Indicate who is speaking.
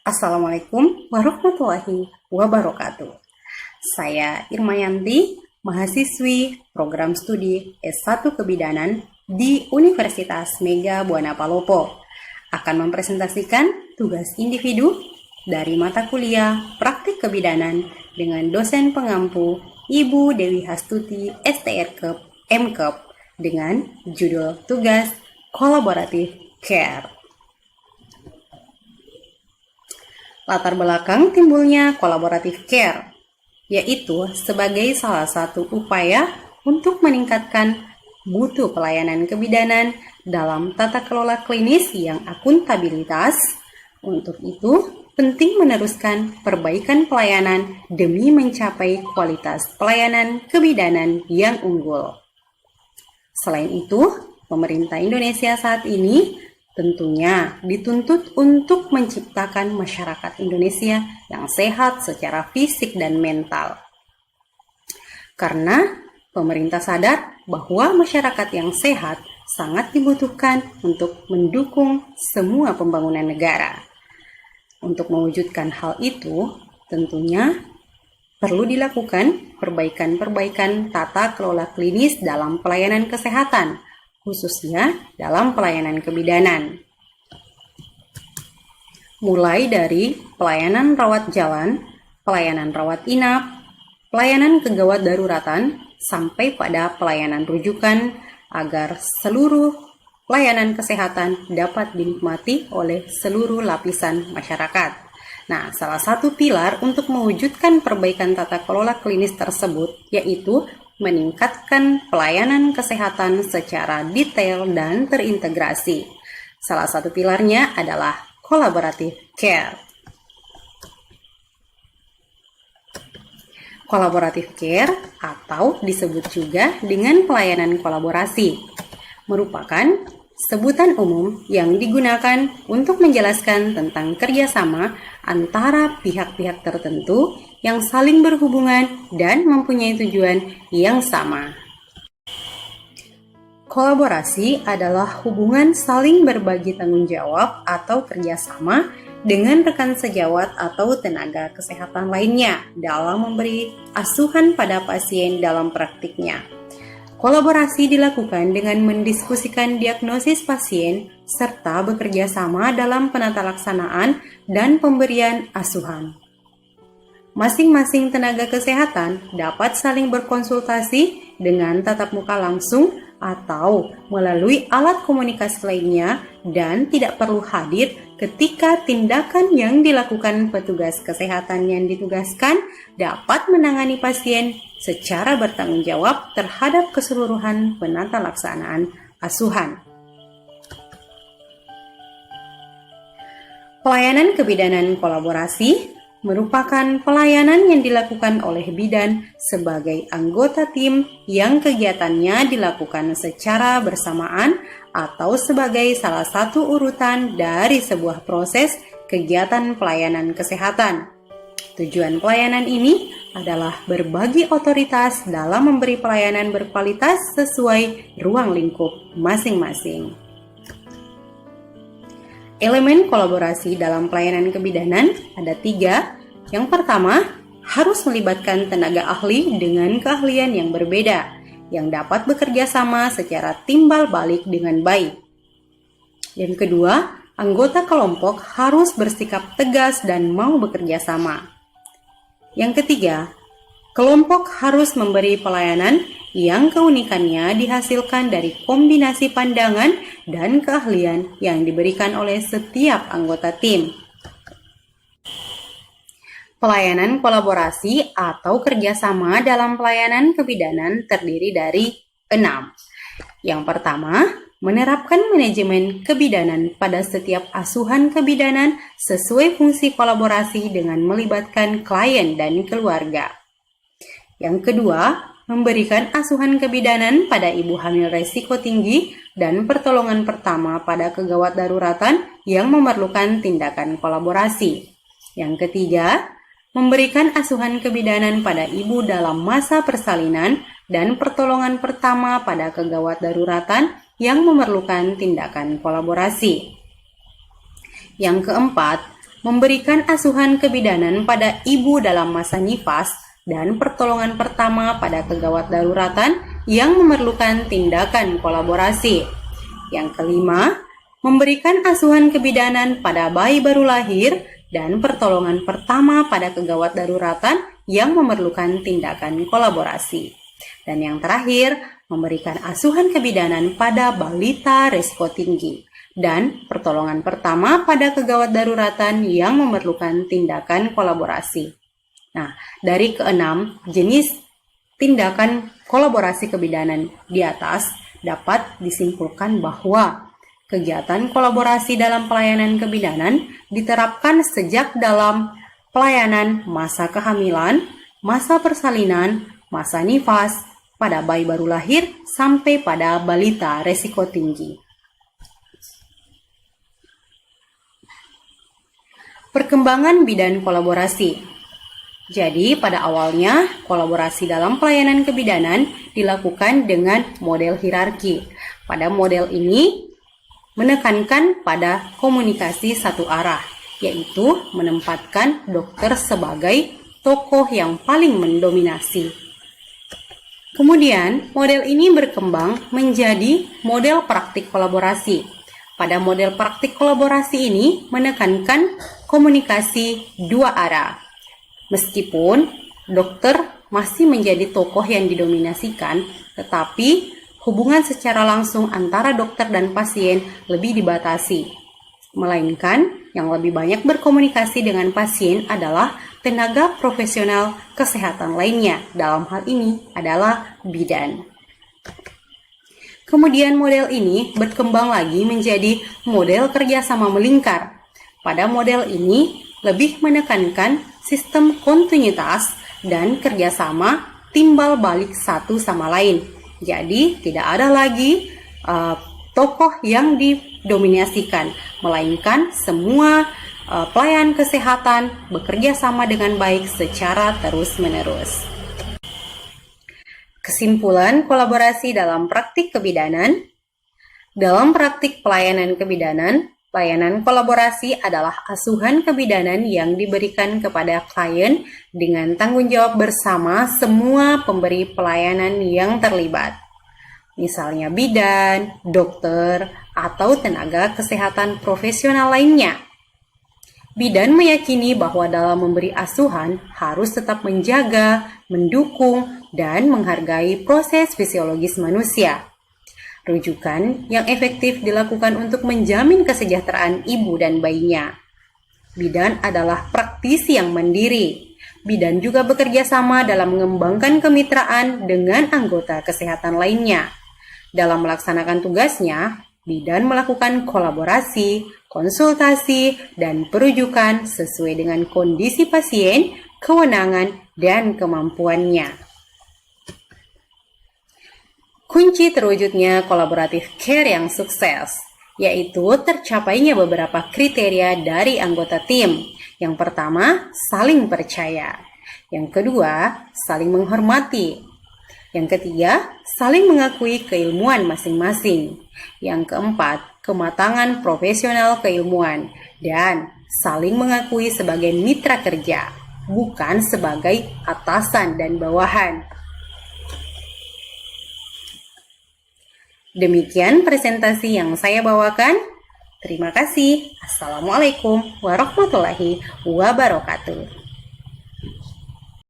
Speaker 1: Assalamualaikum warahmatullahi wabarakatuh. Saya Irma Yanti, mahasiswi program studi S1 Kebidanan di Universitas Mega Buana Palopo, akan mempresentasikan tugas individu dari mata kuliah Praktik Kebidanan dengan dosen pengampu Ibu Dewi Hastuti STRKEP MKEP dengan judul tugas Kolaboratif Care. Latar belakang timbulnya kolaboratif care, yaitu sebagai salah satu upaya untuk meningkatkan mutu pelayanan kebidanan dalam tata kelola klinis yang akuntabilitas. Untuk itu, penting meneruskan perbaikan pelayanan demi mencapai kualitas pelayanan kebidanan yang unggul. Selain itu, pemerintah Indonesia saat ini tentunya dituntut untuk menciptakan masyarakat Indonesia yang sehat secara fisik dan mental. Karena pemerintah sadar bahwa masyarakat yang sehat sangat dibutuhkan untuk mendukung semua pembangunan negara. Untuk mewujudkan hal itu, tentunya perlu dilakukan perbaikan-perbaikan tata kelola klinis dalam pelayanan kesehatan, khususnya dalam pelayanan kebidanan. Mulai dari pelayanan rawat jalan, pelayanan rawat inap, pelayanan kegawat daruratan, sampai pada pelayanan rujukan agar seluruh pelayanan kesehatan dapat dinikmati oleh seluruh lapisan masyarakat. Nah, salah satu pilar untuk mewujudkan perbaikan tata kelola klinis tersebut yaitu meningkatkan pelayanan kesehatan secara detail dan terintegrasi. Salah satu pilarnya adalah collaborative care. Collaborative care atau disebut juga dengan pelayanan kolaborasi merupakan sebutan umum yang digunakan untuk menjelaskan tentang kerjasama antara pihak-pihak tertentu yang saling berhubungan dan mempunyai tujuan yang sama. Kolaborasi adalah hubungan saling berbagi tanggung jawab atau kerjasama dengan rekan sejawat atau tenaga kesehatan lainnya dalam memberi asuhan pada pasien dalam praktiknya. Kolaborasi dilakukan dengan mendiskusikan diagnosis pasien serta bekerja sama dalam penatalaksanaan dan pemberian asuhan. Masing-masing tenaga kesehatan dapat saling berkonsultasi dengan tatap muka langsung atau melalui alat komunikasi lainnya dan tidak perlu hadir ketika tindakan yang dilakukan petugas kesehatan yang ditugaskan dapat menangani pasien secara bertanggung jawab terhadap keseluruhan penata laksanaan asuhan. Pelayanan kebidanan kolaborasi merupakan pelayanan yang dilakukan oleh bidan sebagai anggota tim yang kegiatannya dilakukan secara bersamaan atau sebagai salah satu urutan dari sebuah proses kegiatan pelayanan kesehatan. Tujuan pelayanan ini adalah berbagi otoritas dalam memberi pelayanan berkualitas sesuai ruang lingkup masing-masing. Elemen kolaborasi dalam pelayanan kebidanan ada 3. Yang pertama, harus melibatkan tenaga ahli dengan keahlian yang berbeda, yang dapat bekerja sama secara timbal balik dengan baik. Yang kedua, anggota kelompok harus bersikap tegas dan mau bekerja sama. Yang ketiga, kelompok harus memberi pelayanan yang keunikannya dihasilkan dari kombinasi pandangan dan keahlian yang diberikan oleh setiap anggota tim. Pelayanan kolaborasi atau kerjasama dalam pelayanan kebidanan terdiri dari 6. Yang pertama, menerapkan manajemen kebidanan pada setiap asuhan kebidanan sesuai fungsi kolaborasi dengan melibatkan klien dan keluarga. Yang kedua, memberikan asuhan kebidanan pada ibu hamil resiko tinggi dan pertolongan pertama pada kegawat daruratan yang memerlukan tindakan kolaborasi. Yang ketiga, memberikan asuhan kebidanan pada ibu dalam masa persalinan dan pertolongan pertama pada kegawat daruratan yang memerlukan tindakan kolaborasi. Yang keempat, memberikan asuhan kebidanan pada ibu dalam masa nifas, dan pertolongan pertama pada kegawat daruratan yang memerlukan tindakan kolaborasi. Yang kelima, memberikan asuhan kebidanan pada bayi baru lahir dan pertolongan pertama pada kegawat daruratan yang memerlukan tindakan kolaborasi. Dan yang terakhir, memberikan asuhan kebidanan pada balita risiko tinggi dan pertolongan pertama pada kegawat daruratan yang memerlukan tindakan kolaborasi. Nah, dari keenam jenis tindakan kolaborasi kebidanan di atas dapat disimpulkan bahwa kegiatan kolaborasi dalam pelayanan kebidanan diterapkan sejak dalam pelayanan masa kehamilan, masa persalinan, masa nifas, pada bayi baru lahir, sampai pada balita resiko tinggi. Perkembangan bidan kolaborasi. Jadi, pada awalnya, kolaborasi dalam pelayanan kebidanan dilakukan dengan model hierarki. Pada model ini, menekankan pada komunikasi satu arah, yaitu menempatkan dokter sebagai tokoh yang paling mendominasi. Kemudian, model ini berkembang menjadi model praktik kolaborasi. Pada model praktik kolaborasi ini menekankan komunikasi dua arah. Meskipun dokter masih menjadi tokoh yang didominasikan, tetapi hubungan secara langsung antara dokter dan pasien lebih dibatasi. Melainkan, yang lebih banyak berkomunikasi dengan pasien adalah tenaga profesional kesehatan lainnya. Dalam hal ini adalah bidan. Kemudian model ini berkembang lagi menjadi model kerjasama melingkar. Pada model ini lebih menekankan sistem kontinuitas dan kerjasama timbal balik satu sama lain. Jadi tidak ada lagi tokoh yang didominasikan, melainkan semua pelayan kesehatan bekerja sama dengan baik secara terus-menerus. Kesimpulan kolaborasi dalam praktik kebidanan. Dalam praktik pelayanan kebidanan, layanan kolaborasi adalah asuhan kebidanan yang diberikan kepada klien dengan tanggung jawab bersama semua pemberi pelayanan yang terlibat. Misalnya bidan, dokter, atau tenaga kesehatan profesional lainnya. Bidan meyakini bahwa dalam memberi asuhan harus tetap menjaga, mendukung, dan menghargai proses fisiologis manusia. Rujukan yang efektif dilakukan untuk menjamin kesejahteraan ibu dan bayinya. Bidan adalah praktisi yang mandiri. Bidan juga bekerja sama dalam mengembangkan kemitraan dengan anggota kesehatan lainnya. Dalam melaksanakan tugasnya, bidan melakukan kolaborasi, konsultasi, dan perujukan sesuai dengan kondisi pasien, kewenangan, dan kemampuannya. Kunci terwujudnya kolaboratif care yang sukses, yaitu tercapainya beberapa kriteria dari anggota tim. Yang pertama, saling percaya. Yang kedua, saling menghormati. Yang ketiga, saling mengakui keilmuan masing-masing. Yang keempat, kematangan profesional keilmuan. Dan saling mengakui sebagai mitra kerja, bukan sebagai atasan dan bawahan. Demikian presentasi yang saya bawakan. Terima kasih. Assalamualaikum warahmatullahi wabarakatuh.